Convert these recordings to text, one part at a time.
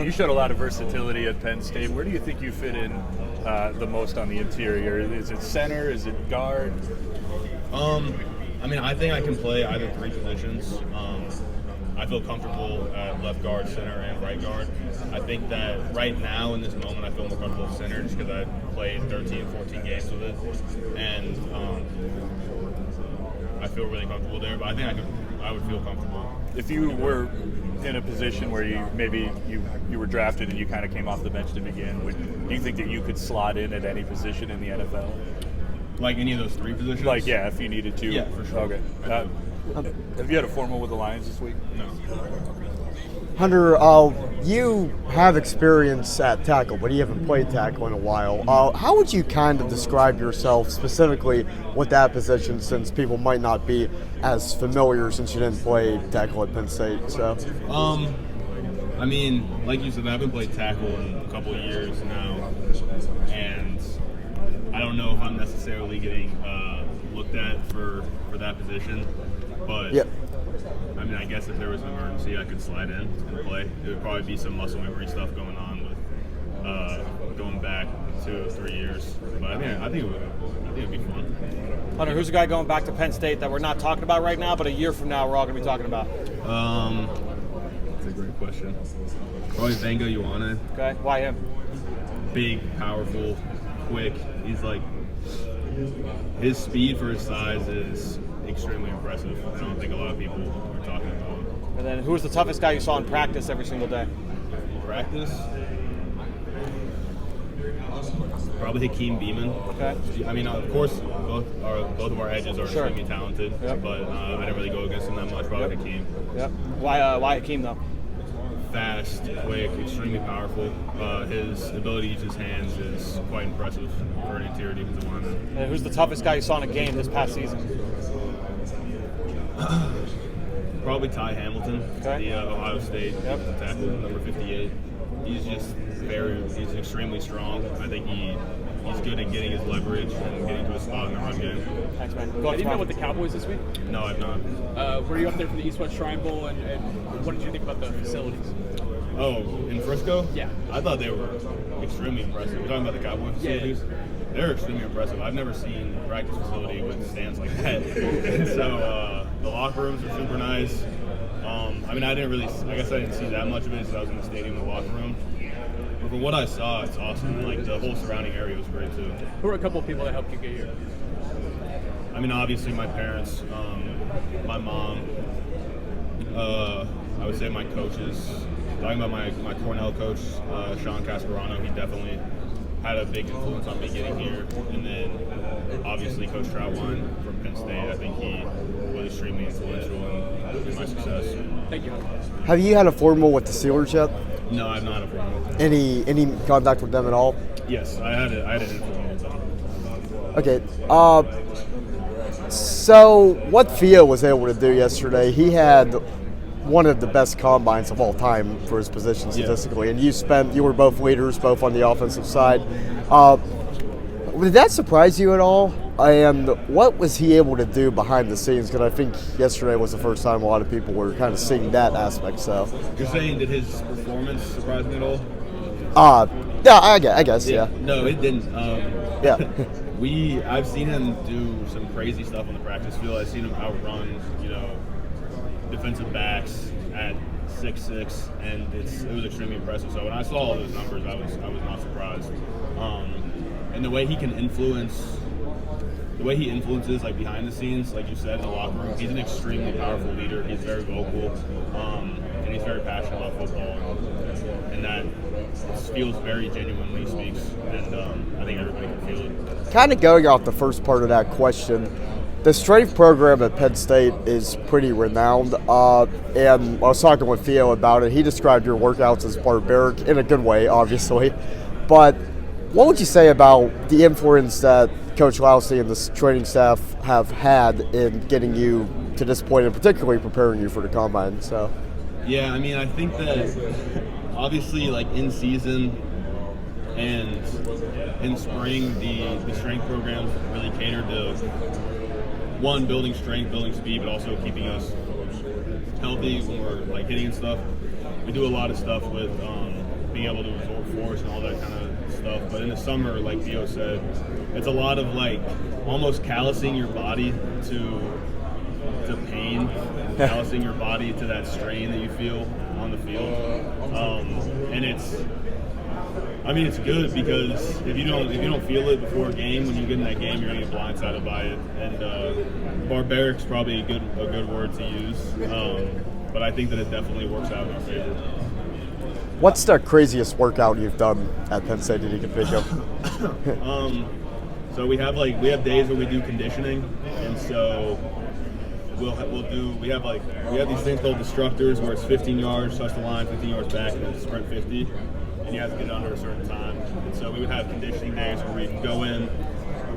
You showed a lot of versatility at Penn State. Where do you think you fit in the most on the interior? Is it center? Is it guard? I think I can play either three positions. I feel comfortable at left guard, center, and right guard. I think that right now in this moment I feel more comfortable at center just because I played 13, 14 games with it. And I feel really comfortable there, but I think I would feel comfortable. If you were in a position where you were drafted and you kind of came off the bench to begin, do you think that you could slot in at any position in the NFL? Like any of those three positions? Like, yeah, if you needed to. Yeah, for sure. Okay. Have you had a formal with the Lions this week? No. Hunter, you have experience at tackle, but you haven't played tackle in a while. How would you kind of describe yourself specifically with that position, since people might not be as familiar since you didn't play tackle at Penn State? So, like you said, I haven't played tackle in a couple of years now, and I don't know if I'm necessarily getting looked at for that position, but yep. I guess if there was an emergency, I could slide in and play. It would probably be some muscle memory stuff going on with going back 2 or 3 years. But I think it would be fun. Hunter, who's the guy going back to Penn State that we're not talking about right now, but a year from now we're all going to be talking about? That's a great question. Probably Venga Ioane. Okay, why him? Big, powerful, quick. He's like, his speed for his size is extremely impressive. I don't think a lot of people are talking about him. And then who was the toughest guy you saw in practice every single day? Practice? Probably Hakeem Beeman. Okay. Of course, both of our edges are extremely talented, yep. but I didn't really go against him that much. Probably Yep. Hakeem. Yep. Why Hakeem though? Fast, quick, extremely powerful. His ability to use his hands is quite impressive for an interior defensive lineman. And who's the toughest guy you saw in a game this past season? Probably Ty Hamilton, okay. the Ohio State tackle, number 58. He's extremely strong. I think he's good at getting his leverage and getting to a spot in the run game. Thanks, man. Have you met with the Cowboys this week? No, I've not. Were you up there for the East-West Shrine Bowl, and what did you think about the facilities? Oh, in Frisco? Yeah. I thought they were extremely impressive. You're talking about the Cowboys facilities? Yeah. They're extremely impressive. I've never seen a practice facility with stands like that. And so the locker rooms are super nice. I didn't see that much of it because I was in the stadium in the locker room. But from what I saw, it's awesome. Like, the whole surrounding area was great too. Who were a couple of people that helped you get here? Obviously my parents, my mom, I would say my coaches. Talking about my Cornell coach, Sean Cascarano, he definitely had a big influence on me getting here. And then obviously Coach Troutwine from Penn State, I think he was extremely influential in my success. Thank you. Have you had a formal with the Steelers yet? No, I've not had a formal. Any contact with them at all? Yes, I had an informal with them. Okay. So what Theo was able to do yesterday, he had one of the best combines of all time for his position statistically, and you were both leaders, both on the offensive side. Did that surprise you at all? And what was he able to do behind the scenes? Because I think yesterday was the first time a lot of people were kind of seeing that aspect. So you're saying, did his performance surprise me at all? Yeah, I guess. Yeah. No, it didn't. Yeah. I've seen him do some crazy stuff on the practice field. I've seen him outrun, defensive backs at 6'6", and it was extremely impressive. So when I saw all those numbers, I was not surprised. And the way he influences like behind the scenes, like you said, in the locker room, he's an extremely powerful leader. He's very vocal, and he's very passionate about football, and that feels very genuine when he speaks. And I think everybody can feel it. Kind of going off the first part of that question, the strength program at Penn State is pretty renowned, and I was talking with Theo about it. He described your workouts as barbaric, in a good way, obviously. But what would you say about the influence that Coach Lousy and the training staff have had in getting you to this point, and particularly preparing you for the combine? So, yeah, I think that obviously, like in season and in spring, the strength programs really cater to one, building strength, building speed, but also keeping us healthy when we're like hitting and stuff. We do a lot of stuff with being able to absorb force and all that kind of stuff. But in the summer, like Theo said, it's a lot of like almost callousing your body to pain, callousing your body to that strain that you feel on the field. And it's good because if you don't feel it before a game, when you get in that game, you're gonna get blindsided by it. And barbaric's probably a good word to use, but I think that it definitely works out in our favor. What's the craziest workout you've done at Penn State that you can think of? So we have days where we do conditioning, and so we have these things called destructors where it's 15 yards, touch the line, 15 yards back, and then sprint 50, and you have to get it under a certain time. And so we would have conditioning days where we'd go in,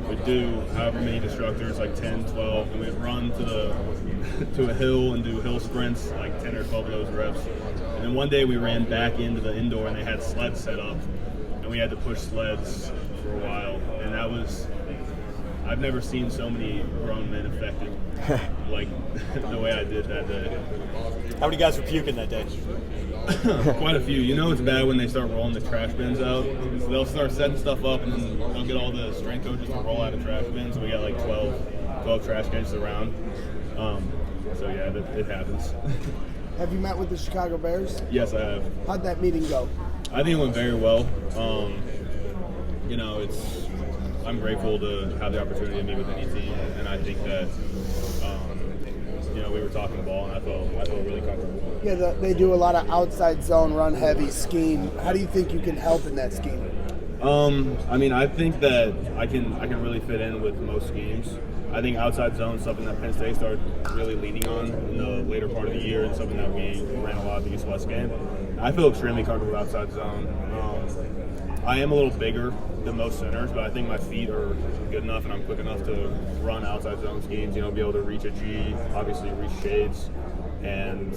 we'd do however many destructors, like 10, 12, and we'd run to a hill and do hill sprints, like 10 or 12 of those reps. And then one day we ran back into the indoor and they had sleds set up, and we had to push sleds for a while, and that was. I've never seen so many grown men affected like the way I did that day. How many guys were puking that day? Quite a few. You know it's bad when they start rolling the trash bins out. So they'll start setting stuff up and then they'll get all the strength coaches to roll out of trash bins. So we got like 12 trash cans around. So yeah, it happens. Have you met with the Chicago Bears? Yes, I have. How'd that meeting go? I think it went very well. I'm grateful to have the opportunity to meet with any team, and I think that we were talking ball, and I felt really comfortable. Yeah, they do a lot of outside zone, run heavy scheme. How do you think you can help in that scheme? I think that I can really fit in with most schemes. I think outside zone is something that Penn State started really leaning on in the later part of the year, and something that we ran a lot of the East West game. I feel extremely comfortable with outside zone. I am a little bigger than most centers, but I think my feet are good enough and I'm quick enough to run outside zone schemes, be able to reach a G, obviously reach shades, and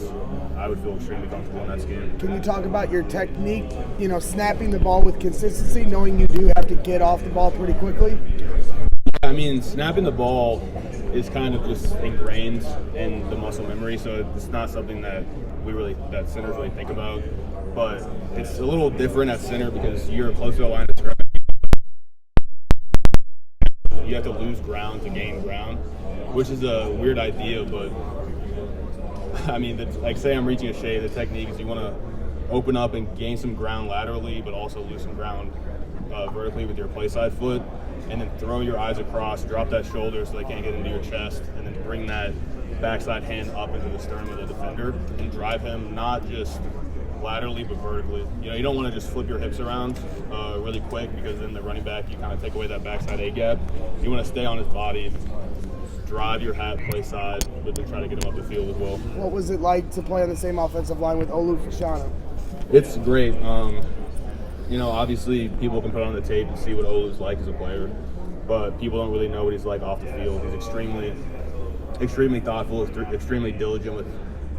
I would feel extremely comfortable in that scheme. Can you talk about your technique, snapping the ball with consistency, knowing you do have to get off the ball pretty quickly? Snapping the ball is kind of just ingrained in the muscle memory, so it's not something that centers really think about. But it's a little different at center because you're close to the line of scrimmage. You have to lose ground to gain ground, which is a weird idea, but say I'm reaching a shade, the technique is you want to open up and gain some ground laterally, but also lose some ground vertically with your play side foot, and then throw your eyes across, drop that shoulder so they can't get into your chest, and then bring that backside hand up into the sternum of the defender and drive him not just laterally but vertically. You don't want to just flip your hips around really quick, because then the running back, you kind of take away that backside A gap. You want to stay on his body, drive your hat play side, but then try to get him up the field as well. What was it like to play on the same offensive line with Olu Fashanu? It's great. Obviously people can put on the tape and see what Olu's like as a player, but people don't really know what he's like off the field. He's extremely thoughtful, extremely diligent with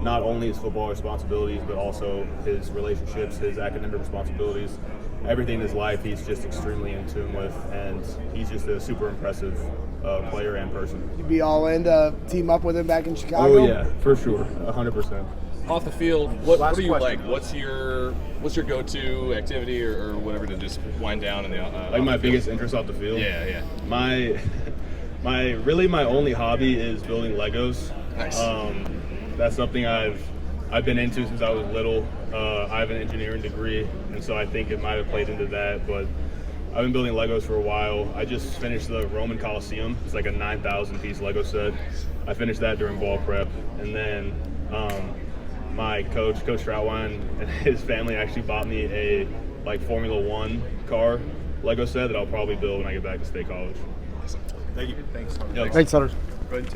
not only his football responsibilities, but also his relationships, his academic responsibilities. Everything in his life he's just extremely in tune with, and he's just a super impressive player and person. You'd be all in to team up with him back in Chicago? Oh yeah, for sure, 100%. Off the field, what are you question. like? What's your go-to activity or whatever to just wind down in the My biggest interest off the field? Yeah. My only hobby is building Legos. Nice. That's something I've been into since I was little. I have an engineering degree, and so I think it might have played into that, but I've been building Legos for a while. I just finished the Roman Coliseum. It's like a 9,000 piece Lego set. I finished that during ball prep, and then my Coach Troutwine, and his family actually bought me a Formula One car Lego set that I'll probably build when I get back to State College. Awesome. Thank you. Thanks. Yep. Thanks, Hunter. Go ahead and